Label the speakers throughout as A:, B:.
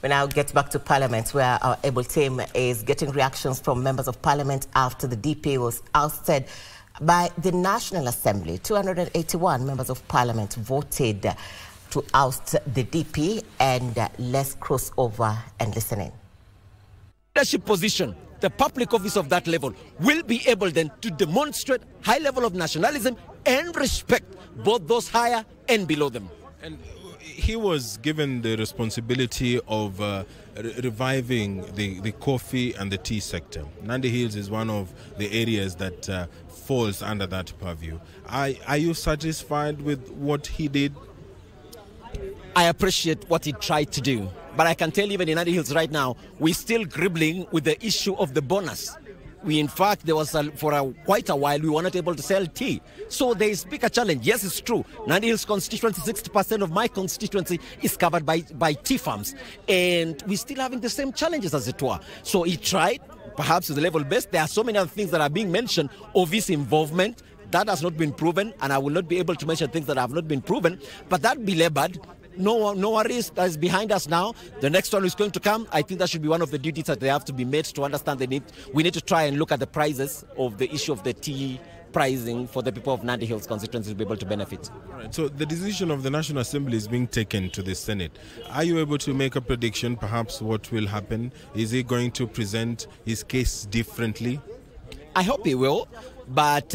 A: We now get back to Parliament, where our able team is getting reactions from members of Parliament after the DP was ousted by the National Assembly. 281 members of Parliament voted to oust the DP, and let's cross over and listen in.
B: Leadership position, the public office of that level will be able then to demonstrate high level of nationalism and respect both those higher and below them.
C: And he was given the responsibility of reviving the coffee and the tea sector. Nandi Hills is one of the areas that falls under that purview. Are you satisfied with what he did?
B: I appreciate what he tried to do, but I can tell you even in Nandi Hills right now, we're still gripping with the issue of the bonus. In fact, there was quite a while we were not able to sell tea. So there is bigger challenge. Yes, it's true. Nandi Hills constituency, 60% of my constituency is covered by tea farms. And we're still having the same challenges as it were. So he tried, perhaps to the level best. There are so many other things that are being mentioned of his involvement. That has not been proven, and I will not be able to mention things that have not been proven. But that belabored, no worries, that is behind us now. The next one is going to come. I think that should be one of the duties that they have to be made to understand we need to try and look at the prices of the issue of the tea pricing for the people of Nandi Hills constituency to be able to benefit.
C: All right, so the decision of the National Assembly is being taken to the Senate. Are you able to make a prediction, perhaps what will happen? Is he going to present his case differently?
B: I hope he will, but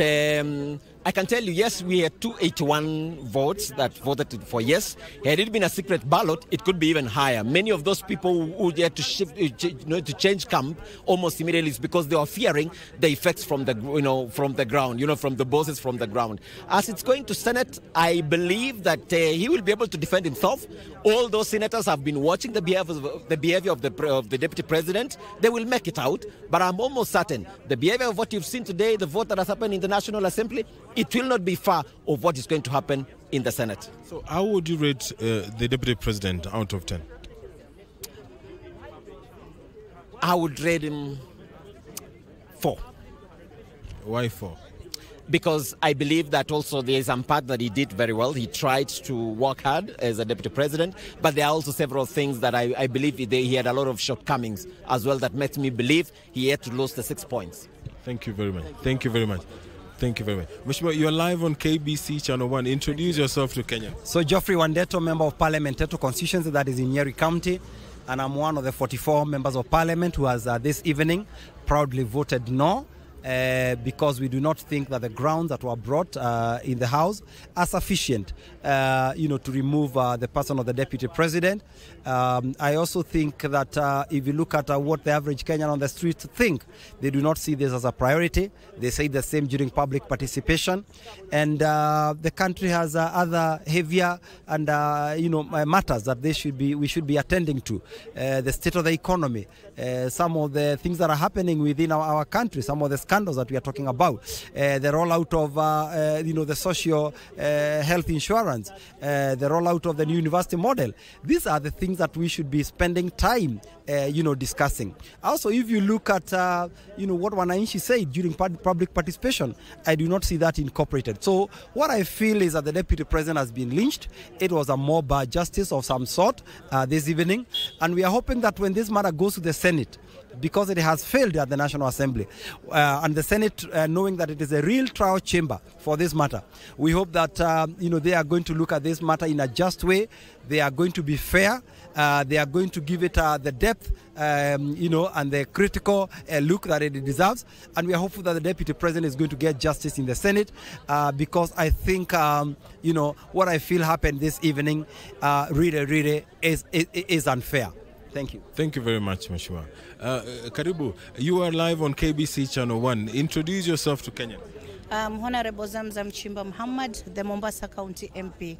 B: I can tell you, yes, we had 281 votes that voted for yes. Had it been a secret ballot, it could be even higher. Many of those people who had to shift, to change camp almost immediately is because they are fearing the effects from the, from the ground, from the bosses from the ground. As it's going to Senate, I believe that he will be able to defend himself. All those senators have been watching the behavior of the deputy president. They will make it out, but I'm almost certain the behavior of what you've seen today, the vote that has happened in the National Assembly, it will not be far of what is going to happen in the Senate.
C: So how would you rate the Deputy President out of 10?
B: I would rate him 4.
C: Why 4?
B: Because I believe that also there is some part that he did very well. He tried to work hard as a Deputy President, but there are also several things that I believe he had a lot of shortcomings as well that makes me believe he had to lose the 6 points.
C: Thank you very much. Thank you very much. Thank you very much. Mheshimiwa, you're live on KBC Channel 1. Introduce yourself to Kenya.
D: So Geoffrey Wandeto, Member of Parliament, Teto constituency, that is in Nyeri County, and I'm one of the 44 members of Parliament who has this evening proudly voted no. Because we do not think that the grounds that were brought in the House are sufficient, to remove the person of the Deputy President. I also think that if you look at what the average Kenyan on the street think, they do not see this as a priority. They say the same during public participation, and the country has other heavier and matters that we should be attending to. The state of the economy, some of the things that are happening within our country, some of the scandals that we are talking about, the rollout of the social health insurance, the rollout of the new university model. These are the things that we should be spending time discussing. Also, if you look at what Wananchi said during public participation, I do not see that incorporated. So what I feel is that the Deputy President has been lynched. It was a mob justice of some sort this evening, and we are hoping that when this matter goes to the Senate, because it has failed at the National Assembly, and the Senate, knowing that it is a real trial chamber for this matter, we hope that they are going to look at this matter in a just way. They are going to be fair. They are going to give it the depth, and the critical look that it deserves. And we are hopeful that the Deputy President is going to get justice in the Senate, because I think, what I feel happened this evening really is unfair. Thank you.
C: Thank you very much, Mheshimiwa. Karibu, you are live on KBC Channel 1. Introduce yourself to Kenya.
E: Honorable Zamzam Mohamed, the Mombasa County MP.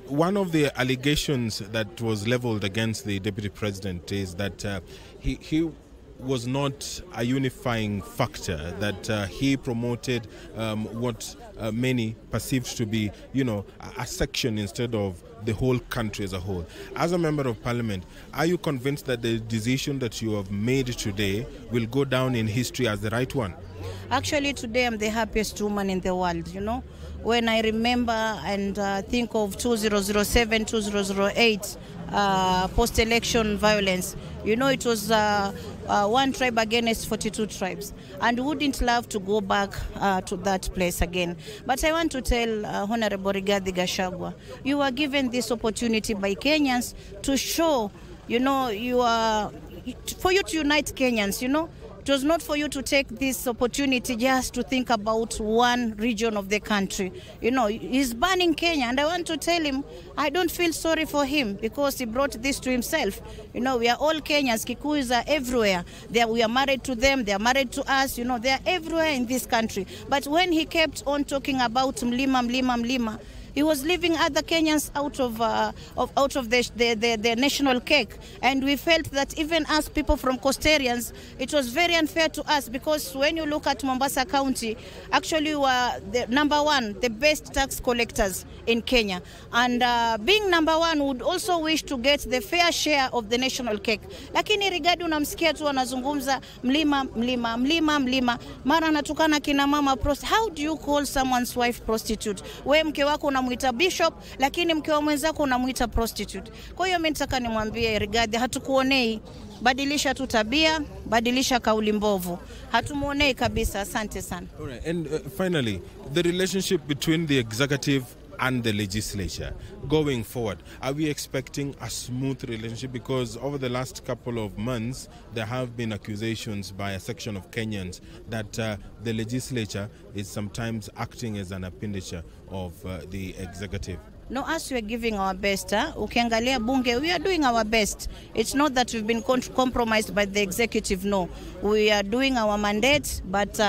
C: One of the allegations that was leveled against the Deputy President is that he was not a unifying factor, that he promoted what many perceived to be, a section instead of the whole country as a whole. As a member of Parliament, are you convinced that the decision that you have made today will go down in history as the right one?
E: Actually, today I'm the happiest woman in the world, When I remember and think of 2007, 2008, post-election violence. You know, it was one tribe against 42 tribes, and wouldn't love to go back to that place again. But I want to tell Honorable Rigathi Gachagua, you were given this opportunity by Kenyans to show, you know, for you to unite Kenyans, you know. It was not for you to take this opportunity just to think about one region of the country. You know, he's banning Kenya, and I want to tell him, I don't feel sorry for him because he brought this to himself. You know, we are all Kenyans. Kikuyus are everywhere. We are married to them. They are married to us. You know, they are everywhere in this country. But when he kept on talking about Mlima, Mlima, Mlima, he was leaving other Kenyans out of the national cake. And we felt that even as people from coast areas, it was very unfair to us, because when you look at Mombasa County, actually we were the number one, the best tax collectors in Kenya. And being number one would also wish to get the fair share of the national cake. Lakini Rigathi unamsikia tu anazungumza mlima, mlima, mlima, mlima. Mara anatukana kina mama prostitute. How do you call someone's wife prostitute? We mke wako unamuita bishop, lakini mke wa mwenzako unamuita prostitute. Kwa hiyo mimi nataka nimwambie Rigathi, hatukuonei. Badilisha tu tabia, badilisha kauli mbovu. Hatumuonei kabisa. Asante sana.
C: All right. And finally, the relationship between the executive and the legislature going forward, are we expecting a smooth relationship? Because over the last couple of months there have been accusations by a section of Kenyans that the legislature is sometimes acting as an appendage of the executive.
E: No, us we are giving our best. Ukiangalia bunge, we are doing our best. It's not that we've been compromised by the executive, no. We are doing our mandate, but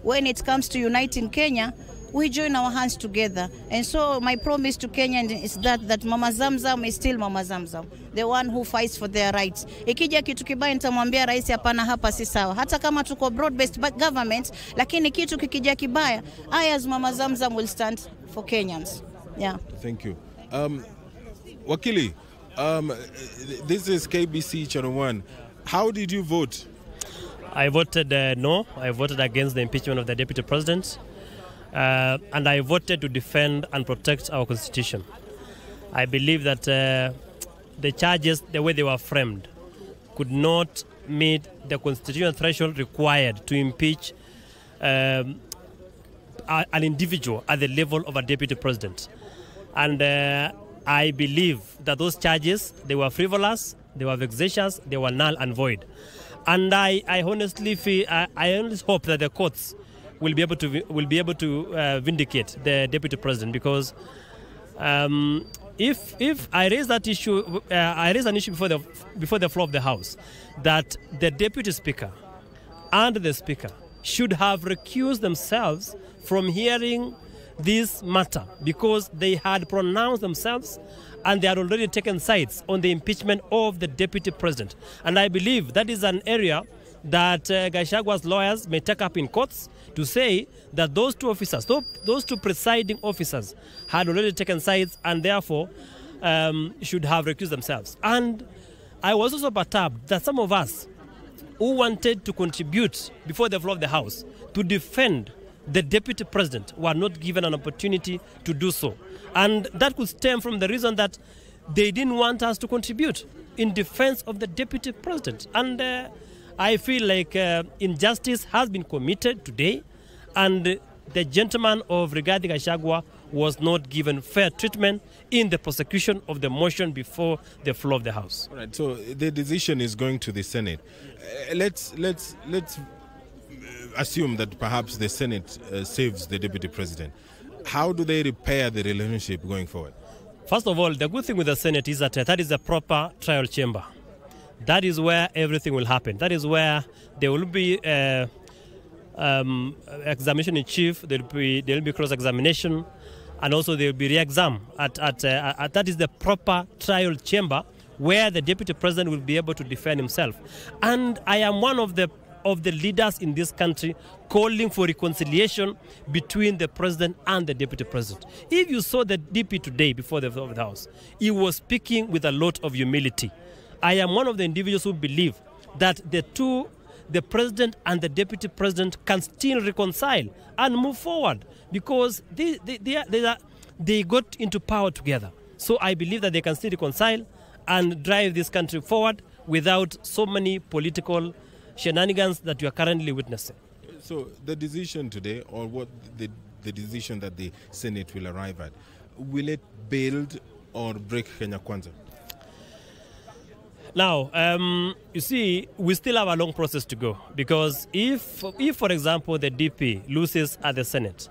E: when it comes to uniting Kenya, we join our hands together. And so my promise to Kenyans is that Mama Zamzam is still Mama Zamzam, the one who fights for their rights. Ikija kitu kibaya nitamwambia rais hapana, hapa si sawa. Hata kama tuko broad-based government, lakini kitu kikija kibaya, I as Mama Zamzam will stand for Kenyans. Yeah.
C: Thank you. Wakili, this is KBC Channel 1. How did you vote?
F: I voted no. I voted against the impeachment of the Deputy President. And I voted to defend and protect our Constitution. I believe that the charges, the way they were framed, could not meet the constitutional threshold required to impeach an individual at the level of a Deputy President. And I believe that those charges, they were frivolous, they were vexatious, they were null and void. And I honestly feel, I honestly hope that the courts will be able to vindicate the Deputy President, because if I raise that issue, I raise an issue before the floor of the House, that the Deputy Speaker and the Speaker should have recused themselves from hearing this matter, because they had pronounced themselves and they had already taken sides on the impeachment of the Deputy President. And I believe that is an area that Gachagua's lawyers may take up in courts to say that those two officers, those two presiding officers, had already taken sides and therefore should have recused themselves. And I was also perturbed that some of us who wanted to contribute before the floor of the House to defend the Deputy President were not given an opportunity to do so. And that could stem from the reason that they didn't want us to contribute in defense of the Deputy President. And I feel like injustice has been committed today, and the gentleman of Rigathi Gachagua was not given fair treatment in the prosecution of the motion before the floor of the House.
C: All right, so the decision is going to the Senate. Let's assume that perhaps the Senate saves the Deputy President. How do they repair the relationship going forward?
F: First of all, the good thing with the Senate is that that is a proper trial chamber. That is where everything will happen. That is where there will be examination in chief. There will be cross-examination, and also there will be re-exam. That is the proper trial chamber where the Deputy President will be able to defend himself. And I am one of the leaders in this country calling for reconciliation between the President and the Deputy President. If you saw the DP today before the House, he was speaking with a lot of humility. I am one of the individuals who believe that the President and the Deputy President can still reconcile and move forward, because they got into power together. So I believe that they can still reconcile and drive this country forward without so many political shenanigans that you are currently witnessing.
C: So the decision today, or what the decision that the Senate will arrive at, will it build or break Kenya Kwanza?
F: Now, you see, we still have a long process to go, because if for example, the DP loses at the Senate,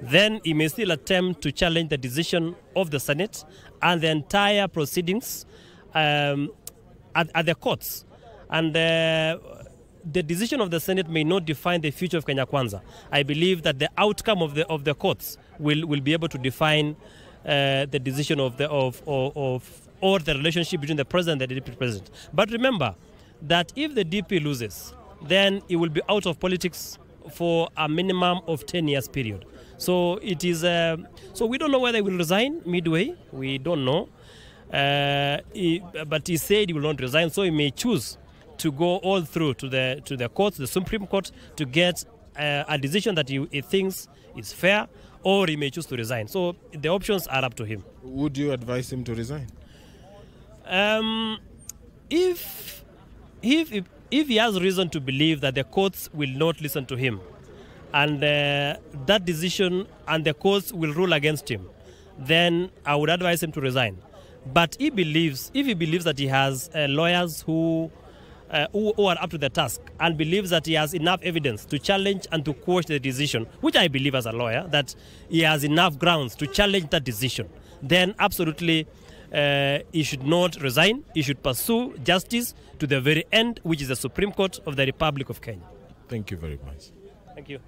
F: then he may still attempt to challenge the decision of the Senate and the entire proceedings at the courts. And the decision of the Senate may not define the future of Kenya Kwanza. I believe that the outcome of the courts will be able to define the decision or the relationship between the president and the deputy president. But remember that if the DP loses, then it will be out of politics for a minimum of 10 years period. So it is. So we don't know whether he will resign midway. We don't know. But he said he will not resign, so he may choose to go all through to the courts, the Supreme Court, to get a decision that he thinks is fair, or he may choose to resign. So the options are up to him.
C: Would you advise him to resign?
F: If he has reason to believe that the courts will not listen to him, and that decision and the courts will rule against him, then I would advise him to resign. But if he believes that he has lawyers who are up to the task, and believes that he has enough evidence to challenge and to quash the decision, which I believe as a lawyer, that he has enough grounds to challenge that decision, then absolutely he should not resign. He should pursue justice to the very end, which is the Supreme Court of the Republic of Kenya.
C: Thank you very much.
F: Thank you.